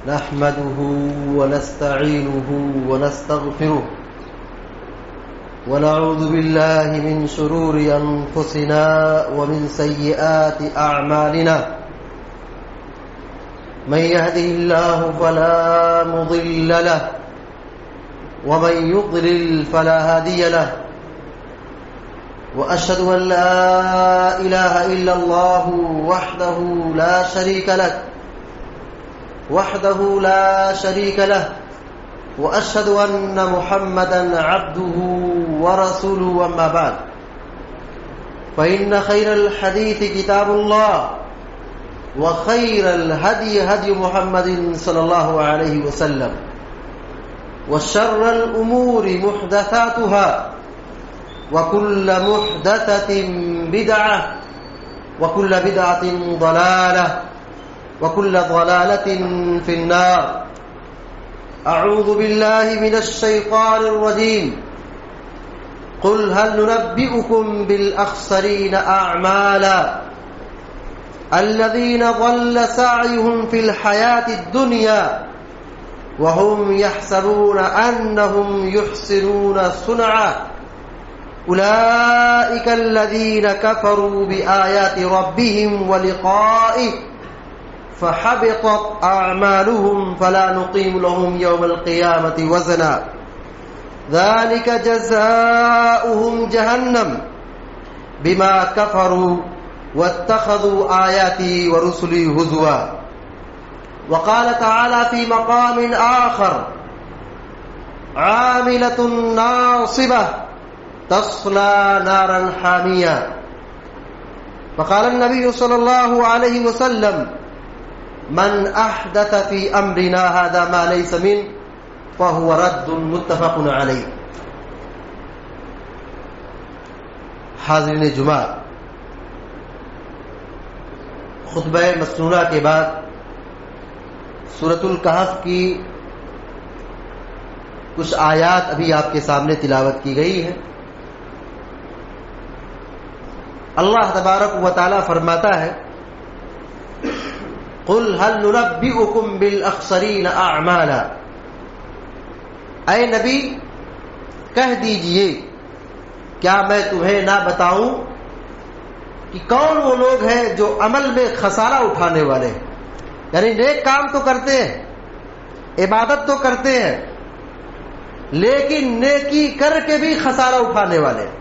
نحمده ونستعينه ونستغفره ونعوذ بالله من شرور أنفسنا ومن سيئات أعمالنا من يهده الله فلا مضل له ومن يضلل فلا هادي له وأشهد أن لا إله إلا الله وحده لا شريك له وأشهد أن محمدا عبده ورسوله أما بعد فإن خير الحديث كتاب الله وخير الهدي هدي محمد صلى الله عليه وسلم وشر الأمور محدثاتها وكل محدثة بدعة وكل بدعة ضلالة وكل ضلالة في النار. أعوذ بالله من الشيطان الرجيم. قل هل ننبئكم بالأخسرين أعمالا الذين ضل سعيهم في الحياة الدنيا وهم يحسبون أنهم يحسنون صنعا أولئك الذين كفروا بآيات ربهم ولقائه فحبطت أعمالهم فلا نقيم لهم يوم القيامة وزنا ذلك جزاؤهم جهنم بما كفروا واتخذوا آياتي ورسلي هزوا. وقال تعالى في مقام آخر عاملة ناصبة تصلى نارا حامية. وقال النبي صلى الله عليه وسلم من احدث في امرنا هذا ما ليس منه فهو رد متفق علیہ. حاضرین جمعہ، خطبہ مسنونہ کے بعد سورۃ الکہف کی کچھ آیات ابھی آپ کے سامنے تلاوت کی گئی ہے. اللہ تبارک و تعالی فرماتا ہے قل هل ننبئكم بالاخسرین اعمالا. اے نبی کہہ دیجئے کیا میں تمہیں نہ بتاؤں کہ کون وہ لوگ ہیں جو عمل میں خسارہ اٹھانے والے ہیں. یعنی نیک کام تو کرتے ہیں، عبادت تو کرتے ہیں، لیکن نیکی کر کے بھی خسارہ اٹھانے والے ہیں.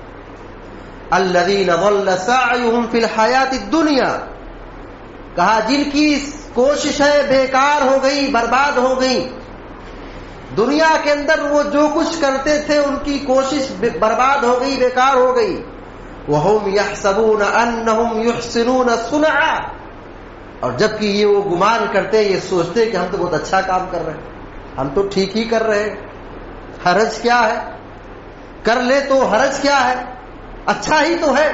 الذین ضل سعیهم فی الحیات الدنیا، کہا جن کی کوششیں بیکار ہو گئی، برباد ہو گئی. دنیا کے اندر وہ جو کچھ کرتے تھے ان کی کوشش برباد ہو گئی، بیکار ہو گئی. وَهُمْ يَحْسَبُونَ أَنَّهُمْ يُحْسِنُونَ صُنْعًا، اور جبکہ یہ وہ گمان کرتے، یہ سوچتے کہ ہم تو بہت اچھا کام کر رہے ہیں، ہم تو ٹھیک ہی کر رہے ہیں، حرج کیا ہے، کر لے تو حرج کیا ہے، اچھا ہی تو ہے.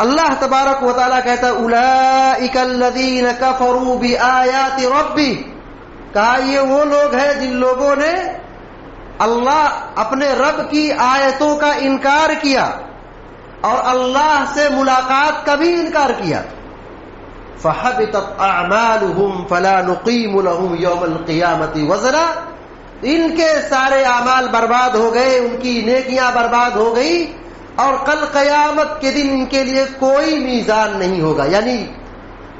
اللہ تبارک و تعالیٰ کہتا ہے اولئک الذین کفروا بآیات ربی، کہا یہ وہ لوگ ہیں جن لوگوں نے اللہ اپنے رب کی آیتوں کا انکار کیا اور اللہ سے ملاقات کا بھی انکار کیا. فحبطت اعمالهم فلا نقیم لهم یوم القیامة وزنا، ان کے سارے اعمال برباد ہو گئے، ان کی نیکیاں برباد ہو گئی، اور کل قیامت کے دن ان کے لیے کوئی میزان نہیں ہوگا. یعنی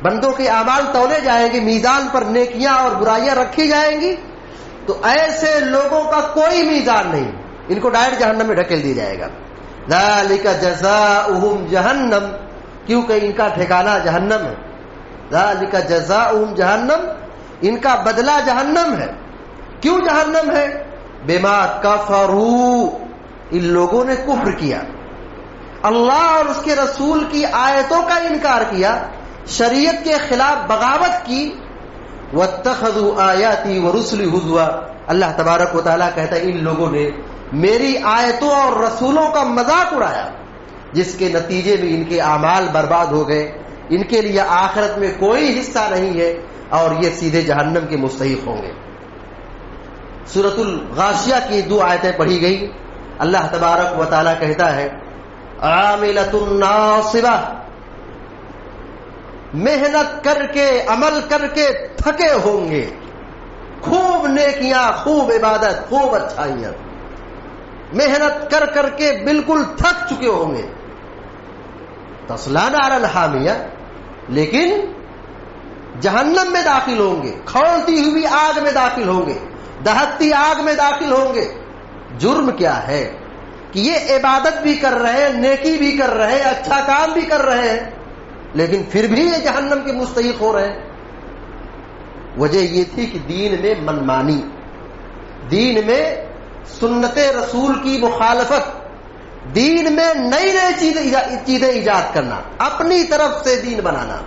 بندوں کے اعمال تولے جائیں گے، میزان پر نیکیاں اور برائیاں رکھی جائیں گی، تو ایسے لوگوں کا کوئی میزان نہیں، ان کو ڈائریکٹ جہنم میں ڈھکیل دیا جائے گا. ذالک جزاؤہم جہنم، کیونکہ ان کا ٹھکانہ جہنم ہے. ذالک جزاؤہم جہنم، ان کا بدلہ جہنم ہے. کیوں جہنم ہے؟ بما کفروا، ان لوگوں نے کفر کیا، اللہ اور اس کے رسول کی آیتوں کا انکار کیا، شریعت کے خلاف بغاوت کی. واتخذوا آیاتی ورسلی ہزوا، اللہ تبارک و تعالیٰ کہتا ہے ان لوگوں نے میری آیتوں اور رسولوں کا مذاق اڑایا، جس کے نتیجے میں ان کے اعمال برباد ہو گئے، ان کے لیے آخرت میں کوئی حصہ نہیں ہے اور یہ سیدھے جہنم کے مستحق ہوں گے. سورۃ الغاشیہ کی 2 آیتیں پڑھی گئی. اللہ تبارک و تعالیٰ کہتا ہے عاملۃ ناصبہ، محنت کر کے عمل کر کے تھکے ہوں گے، خوب نیکیاں، خوب عبادت، خوب اچھائیاں، محنت کر کر کے بالکل تھک چکے ہوں گے. تصلی نارا حامیہ، لیکن جہنم میں داخل ہوں گے، کھولتی ہوئی آگ میں داخل ہوں گے، دہکتی آگ میں داخل ہوں گے. جرم کیا ہے کہ یہ عبادت بھی کر رہے ہیں، نیکی بھی کر رہے ہیں، اچھا کام بھی کر رہے ہیں، لیکن پھر بھی یہ جہنم کے مستحق ہو رہے ہیں. وجہ یہ تھی کہ دین میں منمانی، دین میں سنت رسول کی مخالفت، دین میں نئی نئی چیزیں ایجاد کرنا، اپنی طرف سے دین بنانا،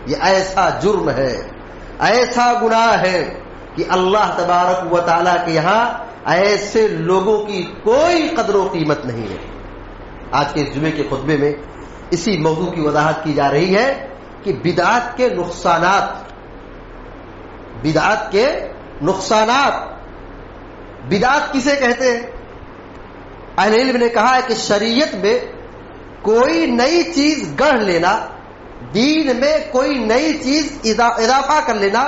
یہ ایسا جرم ہے، ایسا گناہ ہے کہ اللہ تبارک و تعالیٰ کے یہاں ایسے لوگوں کی کوئی قدر و قیمت نہیں ہے. آج کے جمعے کے خطبے میں اسی موضوع کی وضاحت کی جا رہی ہے کہ بدعات کے نقصانات، بدعات کے نقصانات. بدعات کسے کہتے ہیں؟ اہل علم نے کہا ہے کہ شریعت میں کوئی نئی چیز گڑھ لینا، دین میں کوئی نئی چیز اضافہ کر لینا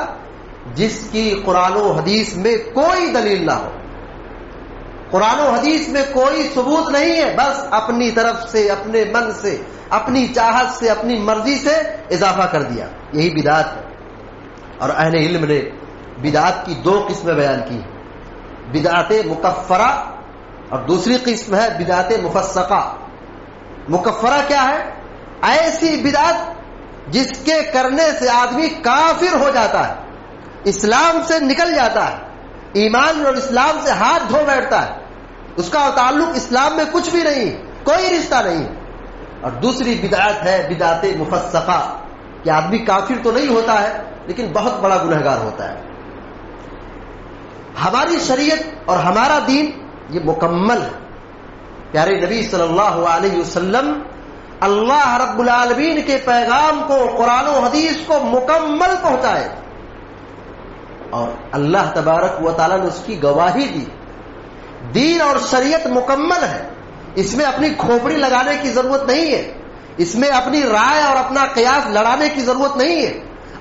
جس کی قرآن و حدیث میں کوئی دلیل نہ ہو، قرآن و حدیث میں کوئی ثبوت نہیں ہے، بس اپنی طرف سے، اپنے من سے، اپنی چاہت سے، اپنی مرضی سے اضافہ کر دیا، یہی بدعت ہے. اور اہل علم نے بدعت کی دو قسمیں بیان کی ہیں، بدعت مکفرہ اور دوسری قسم ہے بدعت مفسقہ. مکفرہ کیا ہے؟ ایسی بدعت جس کے کرنے سے آدمی کافر ہو جاتا ہے، اسلام سے نکل جاتا ہے، ایمان اور اسلام سے ہاتھ دھو بیٹھتا ہے، اس کا تعلق اسلام میں کچھ بھی نہیں، کوئی رشتہ نہیں. اور دوسری بدعت ہے بدعت مفسقہ، کہ آدمی کافر تو نہیں ہوتا ہے لیکن بہت بڑا گنہگار ہوتا ہے. ہماری شریعت اور ہمارا دین یہ مکمل ہے. پیارے نبی صلی اللہ علیہ وسلم اللہ رب العالمین کے پیغام کو، قرآن و حدیث کو مکمل پہنچائے، اور اللہ تبارک و تعالیٰ نے اس کی گواہی دی. دین اور شریعت مکمل ہے، اس میں اپنی کھوپڑی لگانے کی ضرورت نہیں ہے، اس میں اپنی رائے اور اپنا قیاس لڑانے کی ضرورت نہیں ہے،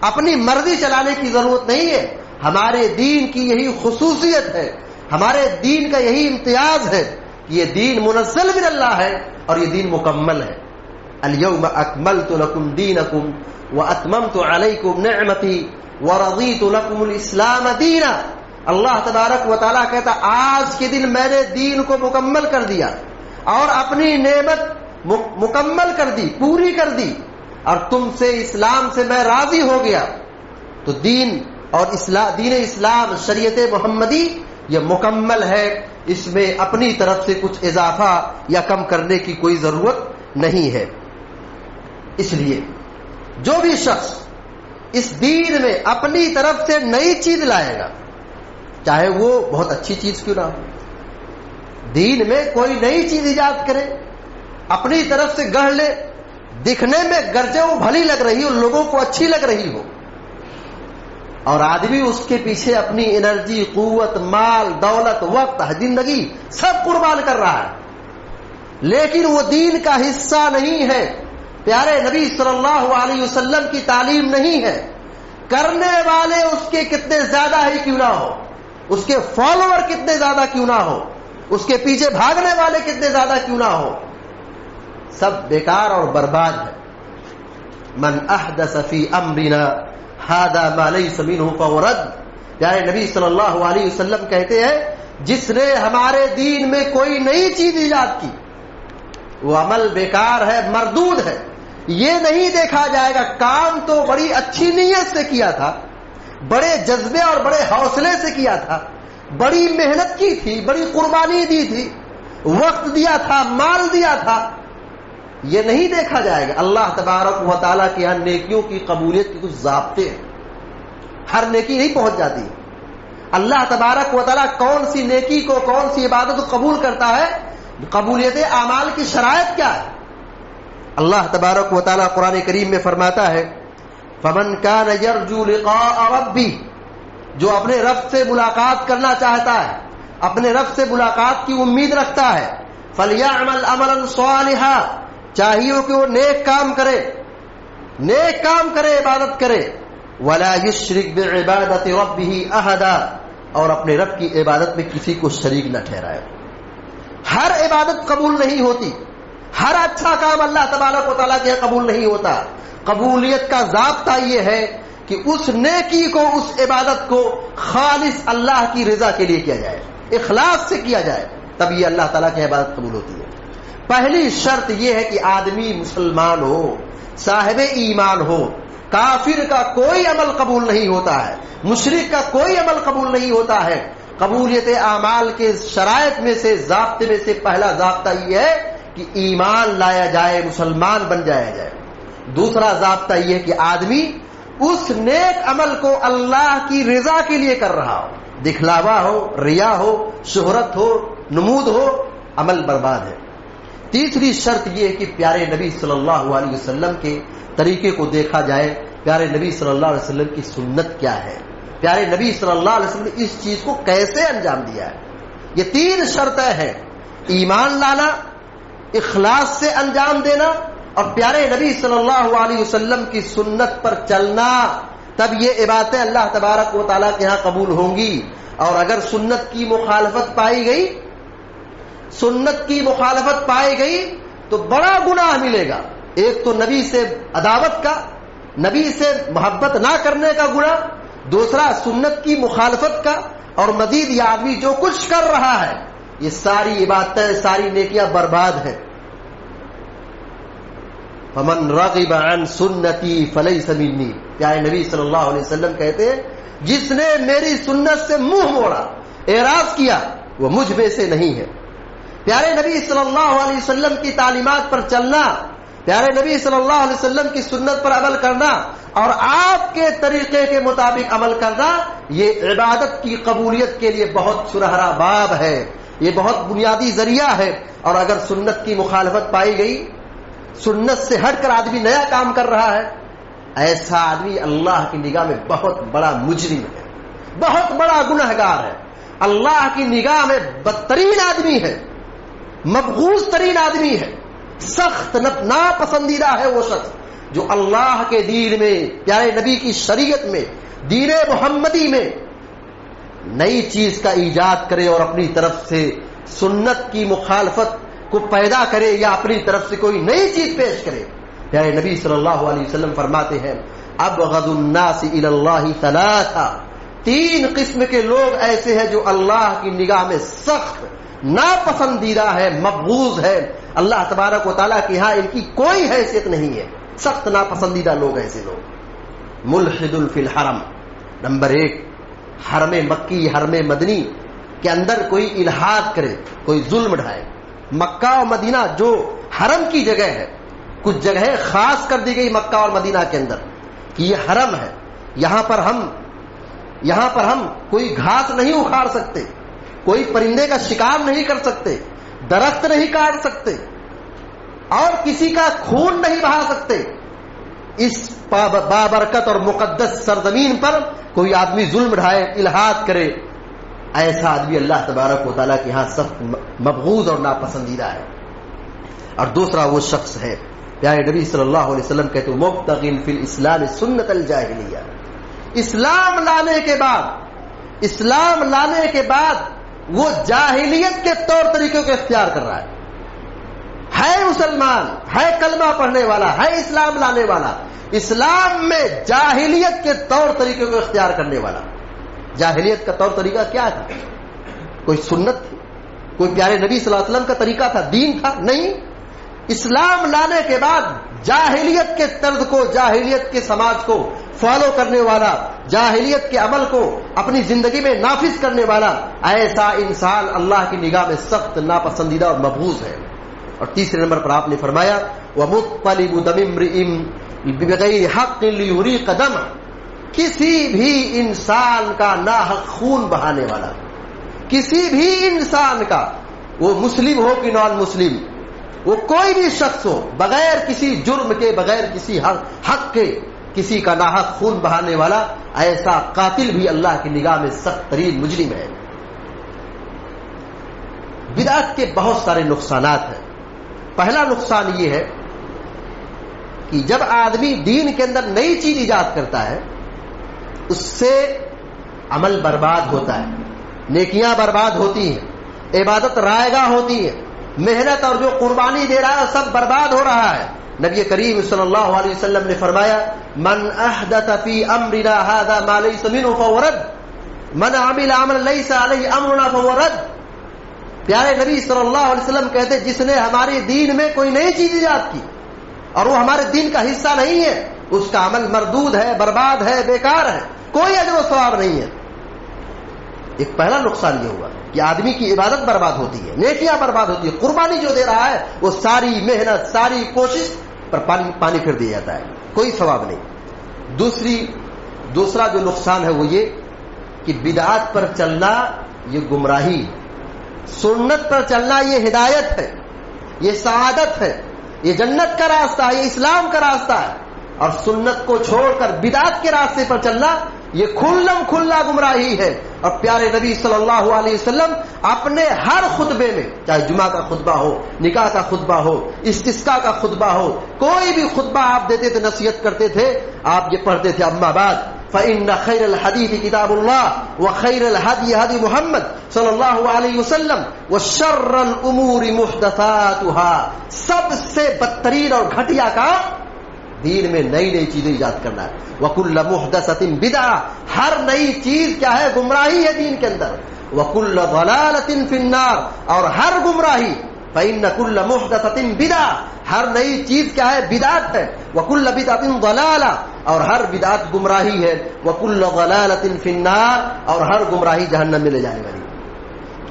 اپنی مرضی چلانے کی ضرورت نہیں ہے. ہمارے دین کی یہی خصوصیت ہے، ہمارے دین کا یہی امتیاز ہے کہ یہ دین منزل من اللہ ہے اور یہ دین مکمل ہے. الیوم اکملت لکم دینکم واتممت علیکم نعمتی ورضیت لکم الاسلام دینا. اللہ تبارک و تعالیٰ کہتا آج کے دن میں نے دین کو مکمل کر دیا اور اپنی نعمت مکمل کر دی، پوری کر دی، اور تم سے اسلام سے میں راضی ہو گیا. تو دین اور دین اسلام، شریعت محمدی یہ مکمل ہے، اس میں اپنی طرف سے کچھ اضافہ یا کم کرنے کی کوئی ضرورت نہیں ہے. اس لیے جو بھی شخص اس دین میں اپنی طرف سے نئی چیز لائے گا، چاہے وہ بہت اچھی چیز کیوں نہ ہو، دین میں کوئی نئی چیز ایجاد کرے، اپنی طرف سے گڑھ لے، دکھنے میں گرچہ وہ بھلی لگ رہی ہو، لوگوں کو اچھی لگ رہی ہو، اور آدمی اس کے پیچھے اپنی انرجی، قوت، مال، دولت، وقت، زندگی سب قربان کر رہا ہے، لیکن وہ دین کا حصہ نہیں ہے، پیارے نبی صلی اللہ علیہ وسلم کی تعلیم نہیں ہے. کرنے والے اس کے کتنے زیادہ ہی کیوں نہ ہو، اس کے فالوور کتنے زیادہ کیوں نہ ہو، اس کے پیچھے بھاگنے والے کتنے زیادہ کیوں نہ ہو، سب بیکار اور برباد ہے. من احدث فی امرنا ھذا ما لیس منہ فہو رد. پیارے نبی صلی اللہ علیہ وسلم کہتے ہیں جس نے ہمارے دین میں کوئی نئی چیز ایجاد کی وہ عمل بیکار ہے، مردود ہے. یہ نہیں دیکھا جائے گا کام تو بڑی اچھی نیت سے کیا تھا، بڑے جذبے اور بڑے حوصلے سے کیا تھا، بڑی محنت کی تھی، بڑی قربانی دی تھی، وقت دیا تھا، مال دیا تھا، یہ نہیں دیکھا جائے گا. اللہ تبارک و تعالیٰ کے یہاں نیکیوں کی قبولیت کے کچھ ضابطے ہیں، ہر نیکی نہیں پہنچ جاتی. اللہ تبارک و تعالیٰ کون سی نیکی کو، کون سی عبادت کو قبول کرتا ہے، قبولیت اعمال کی شرائط کیا ہے. اللہ تبارک و تعالیٰ قرآن کریم میں فرماتا ہے فمن کان یرجو لقاء ربی، جو اپنے رب سے ملاقات کرنا چاہتا ہے، اپنے رب سے ملاقات کی امید رکھتا ہے، فلیعمل عملا صالحا، چاہیے کہ وہ نیک کام کرے. نیک کام کرے، عبادت کرے، ولا یشرک بعبادت ربہ احدا، اور اپنے رب کی عبادت میں کسی کو شریک نہ ٹھہرائے۔ ہر عبادت قبول نہیں ہوتی، ہر اچھا کام اللہ تبارک و تعالیٰ کے یہاں قبول نہیں ہوتا۔ قبولیت کا ضابطہ یہ ہے کہ اس نیکی کو، اس عبادت کو خالص اللہ کی رضا کے لیے کیا جائے، اخلاص سے کیا جائے، تب یہ اللہ تعالیٰ کی عبادت قبول ہوتی ہے۔ پہلی شرط یہ ہے کہ آدمی مسلمان ہو، صاحب ایمان ہو۔ کافر کا کوئی عمل قبول نہیں ہوتا ہے، مشرک کا کوئی عمل قبول نہیں ہوتا ہے۔ قبولیت اعمال کے شرائط میں سے، ضابطے میں سے پہلا ضابطہ یہ ہے کہ ایمان لایا جائے، مسلمان بن جایا جائے۔ دوسرا ضابطہ یہ ہے کہ آدمی اس نیک عمل کو اللہ کی رضا کے لیے کر رہا ہو، دکھلاوا ہو، ریا ہو، شہرت ہو، نمود ہو، عمل برباد ہے۔ تیسری شرط یہ ہے کہ پیارے نبی صلی اللہ علیہ وسلم کے طریقے کو دیکھا جائے، پیارے نبی صلی اللہ علیہ وسلم کی سنت کیا ہے، پیارے نبی صلی اللہ علیہ وسلم نے اس چیز کو کیسے انجام دیا ہے۔ یہ تین شرطیں ہیں، ایمان لانا، اخلاص سے انجام دینا، اور پیارے نبی صلی اللہ علیہ وسلم کی سنت پر چلنا، تب یہ عبادتیں اللہ تبارک و تعالیٰ کے ہاں قبول ہوں گی۔ اور اگر سنت کی مخالفت پائی گئی، سنت کی مخالفت پائی گئی تو بڑا گناہ ملے گا۔ ایک تو نبی سے عداوت کا، نبی سے محبت نہ کرنے کا گناہ، دوسرا سنت کی مخالفت کا، اور مزید یہ آدمی جو کچھ کر رہا ہے یہ ساری عبادتیں، ساری نیکیاں برباد ہیں۔ فمن رغب عن سنتی فلیس منی، پیارے نبی صلی اللہ علیہ وسلم کہتے ہیں جس نے میری سنت سے منہ موڑا، اعراض کیا، وہ مجھ میں سے نہیں ہے۔ پیارے نبی صلی اللہ علیہ وسلم کی تعلیمات پر چلنا، پیارے نبی صلی اللہ علیہ وسلم کی سنت پر عمل کرنا اور آپ کے طریقے کے مطابق عمل کرنا، یہ عبادت کی قبولیت کے لیے بہت سرہرا باب ہے، یہ بہت بنیادی ذریعہ ہے۔ اور اگر سنت کی مخالفت پائی گئی، سنت سے ہٹ کر آدمی نیا کام کر رہا ہے، ایسا آدمی اللہ کی نگاہ میں بہت بڑا مجرم ہے، بہت بڑا گنہگار ہے، اللہ کی نگاہ میں بدترین آدمی ہے، مبغوض ترین آدمی ہے، سخت ناپسندیدہ ہے وہ شخص جو اللہ کے دین میں، پیارے نبی کی شریعت میں، دین محمدی میں نئی چیز کا ایجاد کرے اور اپنی طرف سے سنت کی مخالفت کو پیدا کرے یا اپنی طرف سے کوئی نئی چیز پیش کرے۔ پیارے نبی صلی اللہ علیہ وسلم فرماتے ہیں ابغض الناس الی اللہ ثلاثہ، تین قسم کے لوگ ایسے ہیں جو اللہ کی نگاہ میں سخت ناپسندیدہ ہے، مبغوض ہے، اللہ تبارک و تعالیٰ کے ہاں ان کی کوئی حیثیت نہیں ہے، سخت ناپسندیدہ لوگ ایسے لوگ۔ ملحد فی الحرم، نمبر 1، حرم مکی، حرم مدنی کے اندر کوئی الحاد کرے، کوئی ظلم ڈھائے۔ مکہ اور مدینہ جو حرم کی جگہ ہے، کچھ جگہیں خاص کر دی گئی مکہ اور مدینہ کے اندر کہ یہ حرم ہے، یہاں پر ہم کوئی گھاس نہیں اکھاڑ سکتے، کوئی پرندے کا شکار نہیں کر سکتے، درخت نہیں کاٹ سکتے، اور کسی کا خون نہیں بہا سکتے۔ اس بابرکت اور مقدس سرزمین پر کوئی آدمی ظلم ڈھائے، الحاد کرے، ایسا آدمی اللہ تبارک و تعالیٰ کے ہاں سخت مبغوض اور ناپسندیدہ ہے۔ اور دوسرا وہ شخص ہے، پیارے نبی صلی اللہ علیہ وسلم کہتے ہیں مبتغٍ فی الاسلام سنت الجاہلیہ، اسلام لانے کے بعد وہ جاہلیت کے طور طریقوں کو اختیار کر رہا ہے مسلمان، ہے کلمہ پڑھنے والا، ہے اسلام لانے والا، اسلام میں جاہلیت کے طور طریقوں کو اختیار کرنے والا۔ جاہلیت کا طور طریقہ کیا تھا؟ کوئی سنت تھی؟ کوئی پیارے نبی صلی اللہ علیہ وسلم کا طریقہ تھا، دین تھا؟ نہیں۔ اسلام لانے کے بعد جاہلیت کے طرز کو، جاہلیت کے سماج کو فالو کرنے والا، جاہلیت کے عمل کو اپنی زندگی میں نافذ کرنے والا، ایسا انسان اللہ کی نگاہ میں سخت ناپسندیدہ اور مبغوض ہے۔ اور تیسرے نمبر پر آپ نے فرمایا وَمُطَّلِبُ دَمِ امْرِئٍ بِغَيْرِ حَقٍّ لِيُرِيقَ دَمَهُ، کسی بھی انسان کا ناحق خون بہانے والا، کسی بھی انسان کا، وہ مسلم ہو کہ نان مسلم، وہ کوئی بھی شخص ہو، بغیر کسی جرم کے، بغیر کسی حق کے کسی کا ناحق خون بہانے والا، ایسا قاتل بھی اللہ کی نگاہ میں سخت ترین مجرم ہے۔ بدعت کے بہت سارے نقصانات ہیں۔ پہلا نقصان یہ ہے کہ جب آدمی دین کے اندر نئی چیز ایجاد کرتا ہے اس سے عمل برباد ہوتا ہے، نیکیاں برباد ہوتی ہیں، عبادت رائے گاہ ہوتی ہے، محنت اور جو قربانی دے رہا ہے سب برباد ہو رہا ہے۔ نبی کریم صلی اللہ علیہ وسلم نے فرمایا من احدث فی امرنا هذا ما ليس منه فهو رد، من عمل عملا ليس عليه امرنا فهو رد۔ پیارے نبی صلی اللہ علیہ وسلم کہتے جس نے ہمارے دین میں کوئی نئی چیز ایجاد کی اور وہ ہمارے دین کا حصہ نہیں ہے اس کا عمل مردود ہے، برباد ہے، بیکار ہے، کوئی اجر و ثواب نہیں ہے۔ ایک پہلا نقصان یہ ہوا کہ آدمی کی عبادت برباد ہوتی ہے، نیکیاں برباد ہوتی ہے، قربانی جو دے رہا ہے وہ ساری محنت ساری کوشش پر پانی پھر دیا جاتا ہے، کوئی ثواب نہیں۔ دوسرا جو نقصان ہے وہ یہ کہ بدعات پر چلنا یہ گمراہی، سنت پر چلنا یہ ہدایت ہے، یہ سعادت ہے، یہ جنت کا راستہ ہے، یہ اسلام کا راستہ ہے، اور سنت کو چھوڑ کر بدعات کے راستے پر چلنا یہ کھلم کھلا گمراہی ہے۔ اور پیارے نبی صلی اللہ علیہ وسلم اپنے ہر خطبے میں، چاہے جمعہ کا خطبہ ہو، نکاح کا خطبہ ہو، استسقاء کا خطبہ ہو، کوئی بھی خطبہ آپ دیتے تھے، نصیحت کرتے تھے، آپ یہ پڑھتے تھے اما بعد فإن خیر الحدیث کتاب اللہ وخیر الہدی ہدی محمد صلی اللہ علیہ وسلم وشر الامور محدثاتها۔ سب سے بدترین اور گھٹیا کام دین میں نئی نئی چیزیں ایجاد کرنا ہے۔ وَكُلَّ مُحْدَثَةٍ بِدْعَةٍ، ہر نئی چیز کیا ہے؟ گمراہی ہے دین کے اندر۔ وَكُلَّ ضَلَالَةٍ فِي النَّارِ، اور ہر گمراہی فَإِنَّ كُلَّ مُحْدَثَةٍ بِدْعَةٍ، ہر نئی چیز کیا ہے؟ بدعت ہے۔ وَكُلَّ بِدْعَةٍ ضَلَالَةٍ، اور ہر بدعت گمراہی ہے۔ وَكُلَّ ضَلَالَةٍ فِي النَّارِ، اور ہر گمراہی جہنم میں لے جانے والی۔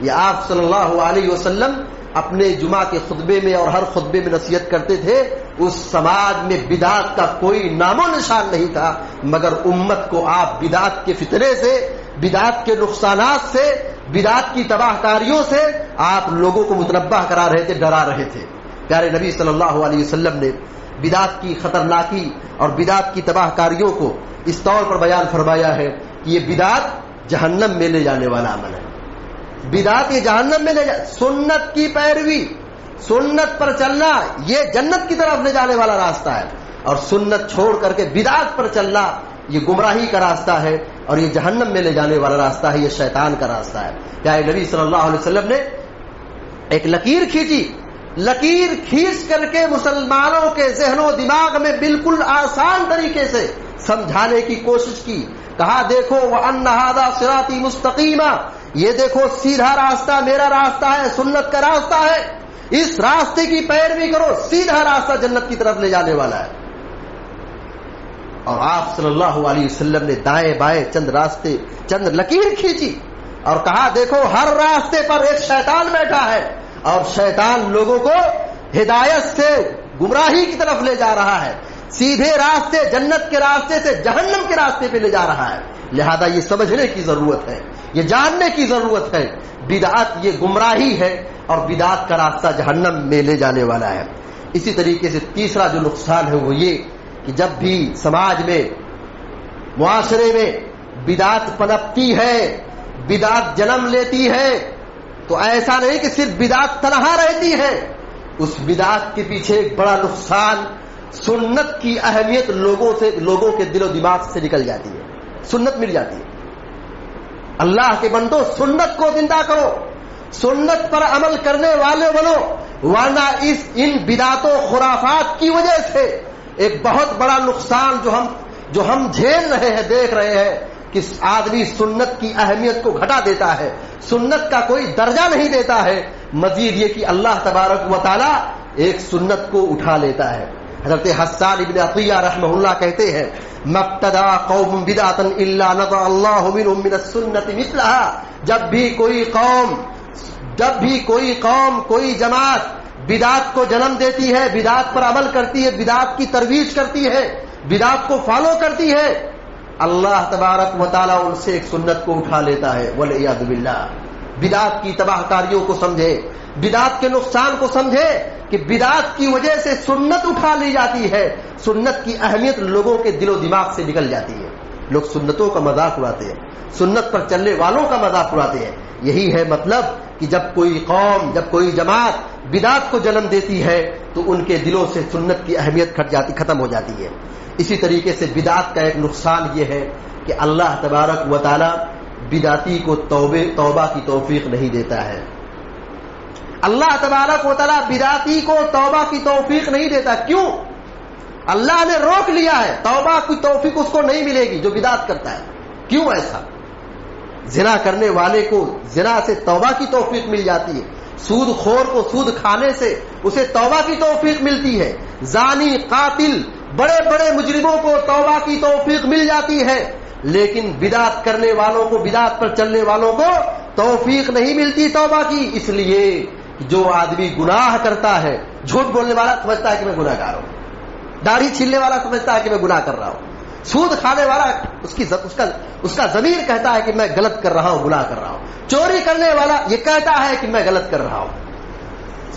یہ آپ صلی اللہ علیہ وسلم اپنے جمعہ کے خطبے میں اور ہر خطبے میں نصیحت کرتے تھے۔ اس سماج میں بدعت کا کوئی نام و نشان نہیں تھا، مگر امت کو آپ بدعت کے فتنے سے، بدعت کے نقصانات سے، بدعت کی تباہ کاریوں سے آپ لوگوں کو متنبہ کرا رہے تھے، ڈرا رہے تھے۔ پیارے نبی صلی اللہ علیہ وسلم نے بدعت کی خطرناکی اور بدعت کی تباہ کاریوں کو اس طور پر بیان فرمایا ہے کہ یہ بدعت جہنم میں لے جانے والا عمل ہے۔ بدعت یہ جہنم میں لے سنت کی پیروی، سنت پر چلنا یہ جنت کی طرف لے جانے والا راستہ ہے، اور سنت چھوڑ کر کے بدعت پر چلنا یہ گمراہی کا راستہ ہے اور یہ جہنم میں لے جانے والا راستہ ہے، یہ شیطان کا راستہ ہے۔ پیارے نبی صلی اللہ علیہ وسلم نے ایک لکیر کھینچی، لکیر کھینچ کر کے مسلمانوں کے ذہن و دماغ میں بالکل آسان طریقے سے سمجھانے کی کوشش کی۔ کہا دیکھو وَأَنَّ هَذَا صِرَاطِي مُسْتَقِيمًا، یہ دیکھو سیدھا راستہ میرا راستہ ہے، سنت کا راستہ ہے، اس راستے کی پیروی کرو، سیدھا راستہ جنت کی طرف لے جانے والا ہے۔ اور آپ صلی اللہ علیہ وسلم نے دائیں بائیں چند لکیر کھینچی اور کہا دیکھو ہر راستے پر ایک شیطان بیٹھا ہے اور شیطان لوگوں کو ہدایت سے گمراہی کی طرف لے جا رہا ہے، سیدھے راستے جنت کے راستے سے جہنم کے راستے پہ لے جا رہا ہے۔ لہذا یہ سمجھنے کی ضرورت ہے، یہ جاننے کی ضرورت ہے، بدعت یہ گمراہی ہے اور بدعت کا راستہ جہنم میں لے جانے والا ہے۔ اسی طریقے سے تیسرا جو نقصان ہے وہ یہ کہ جب بھی سماج میں، معاشرے میں بدعت پنپتی ہے، بدعت جنم لیتی ہے، تو ایسا نہیں کہ صرف بدعت تنہا رہتی ہے، اس بدعت کے پیچھے ایک بڑا نقصان سنت کی اہمیت لوگوں کے دل و دماغ سے نکل جاتی ہے، سنت مل جاتی ہے۔ اللہ کے بندو سنت کو زندہ کرو، سنت پر عمل کرنے والے بنو، ورنہ ان بدعت و خرافات کی وجہ سے ایک بہت بڑا نقصان جو ہم جھیل رہے ہیں، دیکھ رہے ہیں کہ آدمی سنت کی اہمیت کو گھٹا دیتا ہے، سنت کا کوئی درجہ نہیں دیتا ہے، مزید یہ کہ اللہ تبارک و تعالی ایک سنت کو اٹھا لیتا ہے۔ حضرت حسان ابن عطیہ رحمہ اللہ کہتے ہیں مبتدا قوم بدعتا الا نضع اللہ منهم من السنة مثلها، جب بھی کوئی قوم کوئی جماعت بدعت کو جنم دیتی ہے، بدعت پر عمل کرتی ہے، بدعت کی ترویج کرتی ہے، بدعت کو فالو کرتی ہے، اللہ تبارک و تعالیٰ ان سے ایک سنت کو اٹھا لیتا ہے۔ والعیاذ باللہ، بدعت کی تباہ کاریوں کو سمجھے، بدعت کے نقصان کو سمجھے کہ بدعت کی وجہ سے سنت اٹھا لی جاتی ہے، سنت کی اہمیت لوگوں کے دل و دماغ سے نکل جاتی ہے، لوگ سنتوں کا مذاق اڑاتے ہیں، سنت پر چلنے والوں کا مذاق اڑاتے ہیں۔ یہی ہے مطلب کہ جب کوئی قوم، جب کوئی جماعت بدعت کو جنم دیتی ہے تو ان کے دلوں سے سنت کی اہمیت ختم ہو جاتی ہے. اسی طریقے سے بدعت کا ایک نقصان یہ ہے کہ اللہ تبارک و تعالی بدعتی کو توبہ کی توفیق نہیں دیتا ہے. اللہ تبارک و تعالی بدعتی کو توبہ کی توفیق نہیں دیتا. کیوں؟ اللہ نے روک لیا ہے، توبہ کی توفیق اس کو نہیں ملے گی جو بدعت کرتا ہے. کیوں ایسا؟ زنا کرنے والے کو زنا سے توبہ کی توفیق مل جاتی ہے، سود خور کو سود کھانے سے اسے توبہ کی توفیق ملتی ہے، زانی، قاتل، بڑے بڑے مجرموں کو توبہ کی توفیق مل جاتی ہے، لیکن بدعت کرنے والوں کو، بدعت پر چلنے والوں کو توفیق نہیں ملتی توبہ کی. اس لیے جو آدمی گناہ کرتا ہے، جھوٹ بولنے والا سمجھتا ہے کہ میں گناہ گار ہوں، داڑھی چھیلنے والا سمجھتا ہے کہ میں گناہ کر رہا ہوں، سود کھانے والا اس کا ضمیر کہتا ہے کہ میں غلط کر رہا ہوں، گناہ کر رہا ہوں، چوری کرنے والا یہ کہتا ہے کہ میں غلط کر رہا ہوں،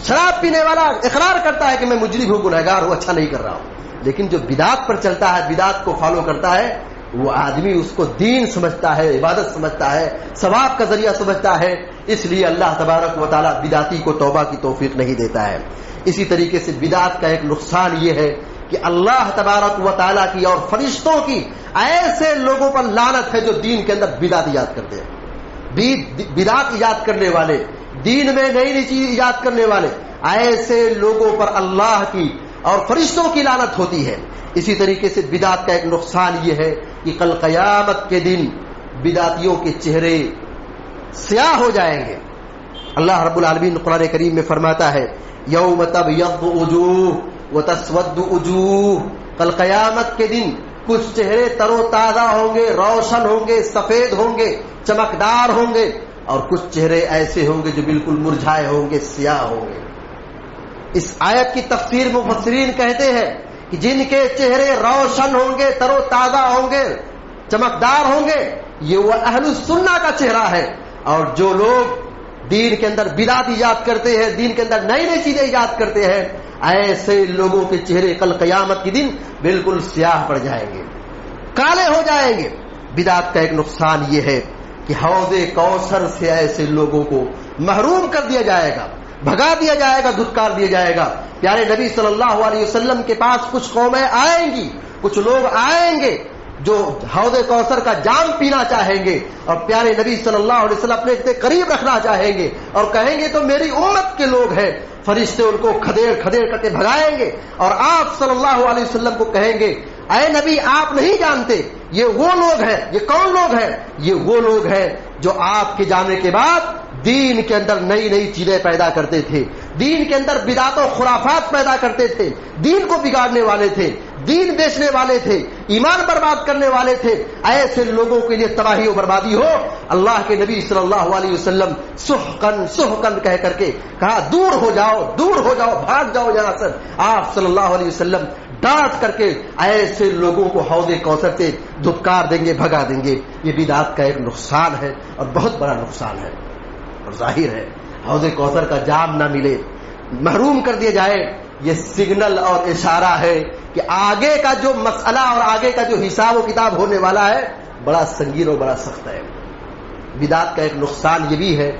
شراب پینے والا اقرار کرتا ہے کہ میں مجرم ہوں، گنہگار ہوں، اچھا نہیں کر رہا ہوں. لیکن جو بدعت پر چلتا ہے، بدعت کو فالو کرتا ہے، وہ آدمی اس کو دین سمجھتا ہے، عبادت سمجھتا ہے، ثواب کا ذریعہ سمجھتا ہے. اس لیے اللہ تبارک و تعالی بدعتی کو توبہ کی توفیق نہیں دیتا ہے. اسی طریقے سے بدعت کا ایک نقصان یہ ہے کہ اللہ تبارک و تعالی کی اور فرشتوں کی ایسے لوگوں پر لعنت ہے جو دین کے اندر بدعت ایجاد کرتے ہیں. بدعت ایجاد کرنے والے، دین میں نئی نئی چیز ایجاد کرنے والے، ایسے لوگوں پر اللہ کی اور فرشتوں کی لعنت ہوتی ہے. اسی طریقے سے بدعت کا ایک نقصان یہ ہے کہ کل قیامت کے دن بدعتیوں کے چہرے سیاہ ہو جائیں گے. اللہ رب العالمین قرآن کریم میں فرماتا ہے یوم تبیض وجوہ وتسود وجوہ، کل قیامت کے دن کچھ چہرے تر و تازہ ہوں گے، روشن ہوں گے، سفید ہوں گے، چمکدار ہوں گے، اور کچھ چہرے ایسے ہوں گے جو بالکل مرجھائے ہوں گے، سیاہ ہوں گے. اس آیت کی تفسیر مفسرین کہتے ہیں کہ جن کے چہرے روشن ہوں گے، تر و تازہ ہوں گے، چمکدار ہوں گے، یہ وہ اہل السنہ کا چہرہ ہے. اور جو لوگ دین کے اندر بدعت ایجاد کرتے ہیں، دین کے اندر نئی نئی چیزیں ایجاد کرتے ہیں، ایسے لوگوں کے چہرے کل قیامت کے دن بالکل سیاہ پڑ جائیں گے، کالے ہو جائیں گے. بدعت کا ایک نقصان یہ ہے کہ حوض کوثر سے ایسے لوگوں کو محروم کر دیا جائے گا، بھگا دیا جائے گا، دھتکار دیا جائے گا. پیارے نبی صلی اللہ علیہ وسلم کے پاس کچھ قومیں آئیں گی، کچھ لوگ آئیں گے جو حوض کوثر کا جام پینا چاہیں گے، اور پیارے نبی صلی اللہ علیہ وسلم اپنے اتنے قریب رکھنا چاہیں گے اور کہیں گے تو میری امت کے لوگ ہیں. فرشتے ان کو کھدیڑ کھدیڑ کر کے بھگائیں گے اور آپ صلی اللہ علیہ وسلم کو کہیں گے اے نبی آپ نہیں جانتے یہ وہ لوگ ہیں. یہ کون لوگ ہیں؟ یہ وہ لوگ ہیں جو آپ کے جانے کے بعد دین کے اندر نئی نئی چیزیں پیدا کرتے تھے، دین کے اندر بدعت و خرافات پیدا کرتے تھے، دین کو بگاڑنے والے تھے، دین بیچنے والے تھے، ایمان برباد کرنے والے تھے. ایسے لوگوں کے لیے تباہی و بربادی ہو. اللہ کے نبی صلی اللہ علیہ وسلم سحقن سحقن کہہ کر کے کہا دور ہو جاؤ، دور ہو جاؤ، بھاگ جاؤ یہاں سے. آپ صلی اللہ علیہ وسلم ڈانٹ کر کے ایسے لوگوں کو حوض کوثر سے دھتکار دیں گے، بھگا دیں گے. یہ بدعت کا ایک نقصان ہے اور بہت بڑا نقصان ہے، اور ظاہر ہے حوض کوثر کا جام نہ ملے، محروم کر دیا جائے، یہ سگنل اور اشارہ ہے کہ آگے کا جو مسئلہ اور آگے کا جو حساب و کتاب ہونے والا ہے بڑا سنگین اور بڑا سخت ہے. بدعت کا ایک نقصان یہ بھی ہے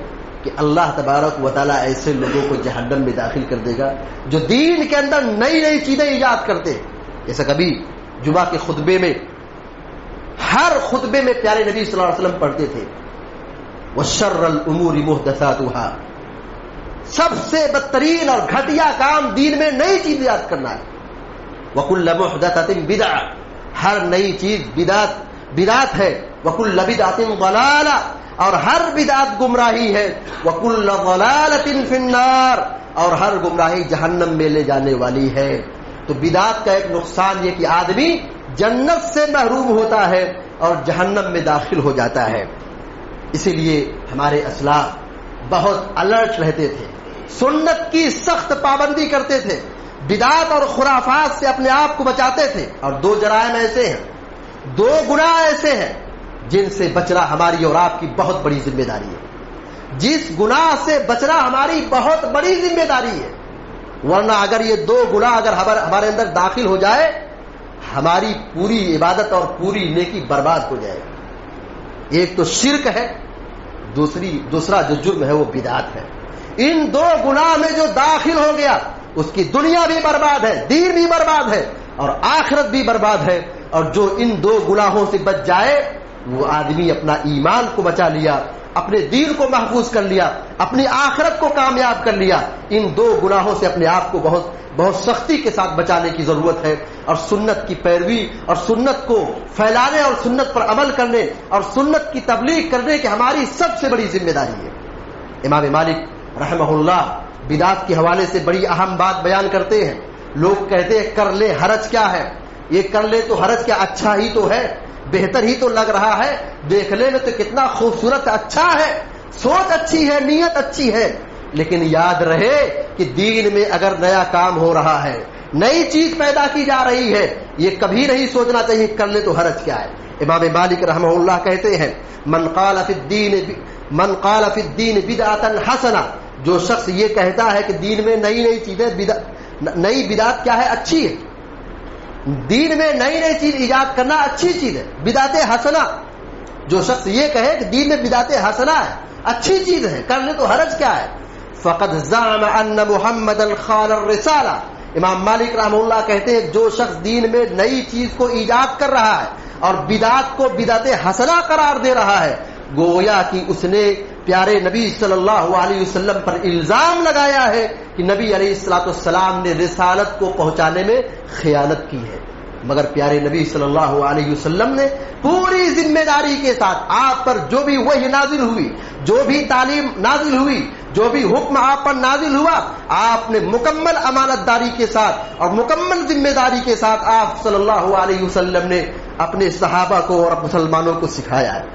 کہ اللہ تبارک و تعالیٰ ایسے لوگوں کو جہنم میں داخل کر دے گا جو دین کے اندر نئی نئی چیزیں ایجاد کرتے ہیں. جیسا کبھی جمعہ کے خطبے میں، ہر خطبے میں پیارے نبی صلی اللہ علیہ وسلم پڑھتے تھے وَشَرَّ الْأُمُورِ مُحْدَثَاتُهَا، سب سے بدترین اور گھٹیا کام دین میں نئی چیز ایجاد کرنا ہے. وَكُلَّ مُحْدَثَةٍ بِدْعَةٍ، ہر نئی چیز بدعت ہے. وَكُلَّ بِدْعَةٍ ضَلَالَةٍ، اور ہر بدعت گمراہی ہے. وَكُلَّ ضَلَالَةٍ فِي النَّارِ، اور ہر گمراہی جہنم میں لے جانے والی ہے. تو بدعت کا ایک نقصان یہ کہ آدمی جنت سے محروم ہوتا ہے اور جہنم میں داخل ہو جاتا ہے. اسی لیے ہمارے اسلاف بہت الرٹ رہتے تھے، سنت کی سخت پابندی کرتے تھے، بدعات اور خرافات سے اپنے آپ کو بچاتے تھے. اور دو جرائم ایسے ہیں، دو گناہ ایسے ہیں جن سے بچنا ہماری اور آپ کی بہت بڑی ذمہ داری ہے. جس گناہ سے بچنا ہماری بہت بڑی ذمہ داری ہے، ورنہ اگر یہ دو گناہ اگر ہمارے اندر داخل ہو جائے ہماری پوری عبادت اور پوری نیکی برباد ہو جائے گی. ایک تو شرک ہے، دوسرا جو جرم ہے وہ بدعت ہے. ان دو گناہ میں جو داخل ہو گیا اس کی دنیا بھی برباد ہے, دین بھی برباد ہے اور آخرت بھی برباد ہے. اور جو ان دو گناہوں سے بچ جائے وہ آدمی اپنا ایمان کو بچا لیا, اپنے دین کو محفوظ کر لیا, اپنی آخرت کو کامیاب کر لیا. ان دو گناہوں سے اپنے آپ کو بہت سختی کے ساتھ بچانے کی ضرورت ہے. اور سنت کی پیروی اور سنت کو پھیلانے اور سنت پر عمل کرنے اور سنت کی تبلیغ کرنے کی ہماری سب سے بڑی ذمہ داری ہے. امام مالک رحمہ اللہ بدعت کے حوالے سے بڑی اہم بات بیان کرتے ہیں. لوگ کہتے ہیں کر لے حرج کیا ہے, یہ کر لے تو حرج کیا, اچھا ہی تو ہے, بہتر ہی تو لگ رہا ہے, دیکھنے میں تو کتنا خوبصورت اچھا ہے, سوچ اچھی ہے, نیت اچھی ہے. لیکن یاد رہے کہ دین میں اگر نیا کام ہو رہا ہے, نئی چیز پیدا کی جا رہی ہے, یہ کبھی نہیں سوچنا چاہیے کر لے تو حرج کیا ہے. امام مالک رحمہ اللہ کہتے ہیں من قال فی الدین بدعۃ حسنہ, جو شخص یہ کہتا ہے کہ دین میں نئی چیزیں, نئی بدعت کیا ہے, اچھی ہے. دین میں نئی چیز ایجاد کرنا اچھی چیز ہے, بدعت حسنہ. جو شخص یہ کہے کہ دین میں بدعت حسنہ ہے, اچھی چیز ہے, کر لے تو حرج کیا ہے, فقد زعم ان محمد خان الرسالہ. امام مالک رحمہ اللہ کہتے ہیں جو شخص دین میں نئی چیز کو ایجاد کر رہا ہے اور بدعت کو بدعت حسنہ قرار دے رہا ہے, گویا کہ اس نے پیارے نبی صلی اللہ علیہ وسلم پر الزام لگایا ہے کہ نبی علیہ الصلوۃ والسلام نے رسالت کو پہنچانے میں خیانت کی ہے. مگر پیارے نبی صلی اللہ علیہ وسلم نے پوری ذمہ داری کے ساتھ آپ پر جو بھی وحی نازل ہوئی, جو بھی تعلیم نازل ہوئی, جو بھی حکم آپ پر نازل ہوا, آپ نے مکمل امانت داری کے ساتھ اور مکمل ذمہ داری کے ساتھ آپ صلی اللہ علیہ وسلم نے اپنے صحابہ کو اور مسلمانوں کو سکھایا ہے.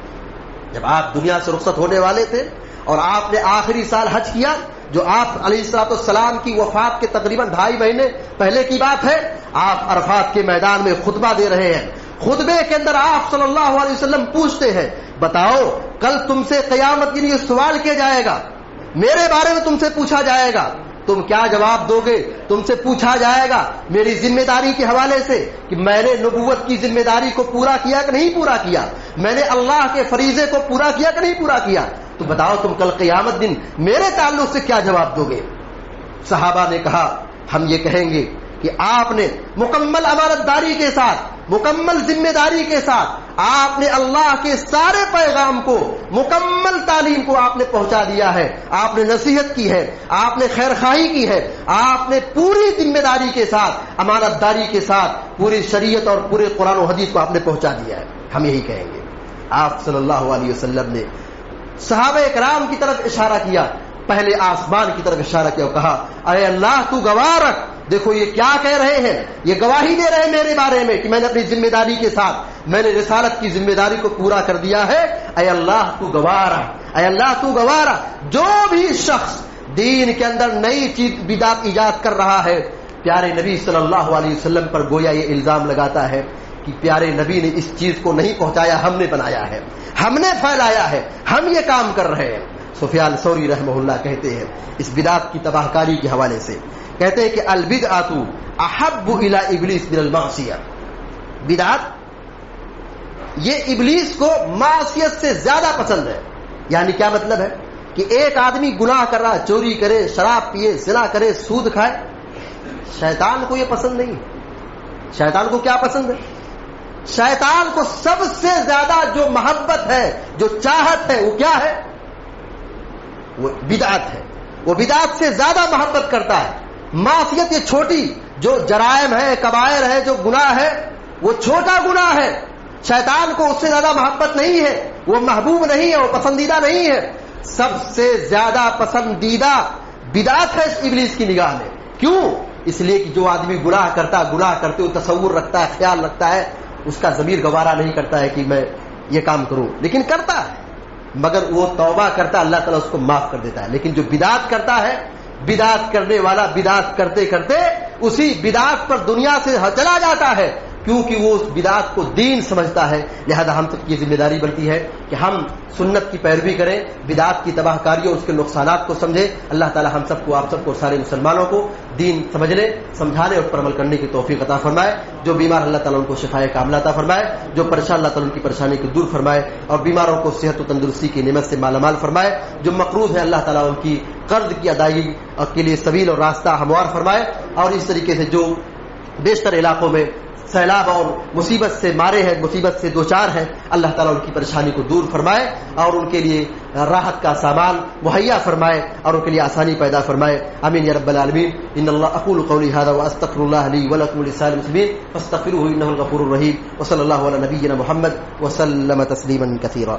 جب آپ دنیا سے رخصت ہونے والے تھے اور آپ نے آخری سال حج کیا, جو آپ علیہ الصلوۃ والسلام کی وفات کے تقریباً 2.5 مہینے پہلے کی بات ہے, آپ عرفات کے میدان میں خطبہ دے رہے ہیں. خطبے کے اندر آپ صلی اللہ علیہ وسلم پوچھتے ہیں بتاؤ کل تم سے قیامت کے لیے سوال کیا جائے گا, میرے بارے میں تم سے پوچھا جائے گا, تم کیا جواب دو گے؟ تم سے پوچھا جائے گا میری ذمہ داری کے حوالے سے کہ میں نے نبوت کی ذمہ داری کو پورا کیا کہ نہیں پورا کیا, میں نے اللہ کے فریضے کو پورا کیا کہ نہیں پورا کیا. تو بتاؤ تم کل قیامت دن میرے تعلق سے کیا جواب دو گے؟ صحابہ نے کہا ہم یہ کہیں گے کہ آپ نے مکمل امانت داری کے ساتھ, مکمل ذمہ داری کے ساتھ آپ نے اللہ کے سارے پیغام کو, مکمل تعلیم کو آپ نے پہنچا دیا ہے, آپ نے نصیحت کی ہے, آپ نے خیر خواہی کی ہے, آپ نے پوری ذمہ داری کے ساتھ, امانت داری کے ساتھ پوری شریعت اور پورے قرآن و حدیث کو آپ نے پہنچا دیا ہے. ہم یہی کہیں گے. آپ صلی اللہ علیہ وسلم نے صحابہ کرام کی طرف اشارہ کیا, پہلے آسمان کی طرف اشارہ کیا اور کہا اے اللہ تو گواہ رکھ, دیکھو یہ کیا کہہ رہے ہیں, یہ گواہی دے رہے ہیں میرے بارے میں کہ میں نے اپنی ذمہ داری کے ساتھ میں نے رسالت کی ذمہ داری کو پورا کر دیا ہے. اے اللہ تو گواہ رکھ, اے اللہ تو گواہ رکھ. جو بھی شخص دین کے اندر نئی چیز بدعت ایجاد کر رہا ہے, پیارے نبی صلی اللہ علیہ وسلم پر گویا یہ الزام لگاتا ہے کہ پیارے نبی نے اس چیز کو نہیں پہنچایا, ہم نے بنایا ہے, ہم نے پھیلایا ہے, ہم یہ کام کر رہے ہیں. سفیان ثوری رحمہ اللہ کہتے ہیں اس بدعت کی تباہ کاری کے حوالے سے, کہتے ہیں کہ البدعۃ احب الی ابلیس من المعصیہ. بدعت یہ ابلیس کو معصیت سے زیادہ پسند ہے. یعنی کیا مطلب ہے کہ ایک آدمی گناہ کر رہا, چوری کرے, شراب پیے, زنا کرے, سود کھائے, شیطان کو یہ پسند نہیں. شیطان کو کیا پسند ہے؟ شیطان کو سب سے زیادہ جو محبت ہے, جو چاہت ہے, وہ کیا ہے؟ وہ بدعت ہے. وہ بدعت سے زیادہ محبت کرتا ہے. معصیت یہ چھوٹی جو جرائم ہے, کبائر ہے, جو گناہ ہے, وہ چھوٹا گناہ ہے. شیطان کو اس سے زیادہ محبت نہیں ہے, وہ محبوب نہیں ہے, وہ پسندیدہ نہیں ہے. سب سے زیادہ پسندیدہ بدعت ہے ابلیس کی نگاہ میں. کیوں؟ اس لیے کہ جو آدمی گناہ کرتے وہ تصور رکھتا ہے, خیال رکھتا ہے, اس کا ضمیر گوارا نہیں کرتا ہے کہ میں یہ کام کروں, لیکن کرتا ہے. مگر وہ توبہ کرتا, اللہ تعالیٰ اس کو معاف کر دیتا ہے. لیکن جو بدعت کرتا ہے, بدعت کرنے والا بدعت کرتے کرتے اسی بدعت پر دنیا سے چلا جاتا ہے, کیونکہ وہ اس بدعت کو دین سمجھتا ہے. لہذا ہم سب کی ذمہ داری بنتی ہے کہ ہم سنت کی پیروی کریں, بدعت کی تباہ کاری اور اس کے نقصانات کو سمجھیں. اللہ تعالی ہم سب کو, آپ سب کو, سارے مسلمانوں کو دین سمجھنے, سمجھانے اور پر عمل کرنے کی توفیق عطا فرمائے. جو بیمار اللہ تعالیٰ ان کو شفائے کاملہ عطا فرمائے, جو پریشان اللہ تعالیٰ ان کی پریشانی کو دور فرمائے اور بیماروں کو صحت و تندرستی کی نعمت سے مالا مال فرمائے. جو مقروض ہے اللہ تعالیٰ ان کی قرض کی ادائیگی کے لیے سبیل اور راستہ ہموار فرمائے. اور اس طریقے سے جو بیشتر علاقوں میں سیلاب اور مصیبت سے مارے ہیں, مصیبت سے دوچار ہیں, اللہ تعالیٰ ان کی پریشانی کو دور فرمائے اور ان کے لیے راحت کا سامان مہیا فرمائے اور ان کے لیے آسانی پیدا فرمائے. آمین یا رب العالمین. ان اللہ اقول قولی هذا واستغفر الله لي ولكم ولسائر المسلمين فاستغفروه انه الغفور الرحيم. وصلى الله على نبينا محمد وسلم تسليما كثيرا.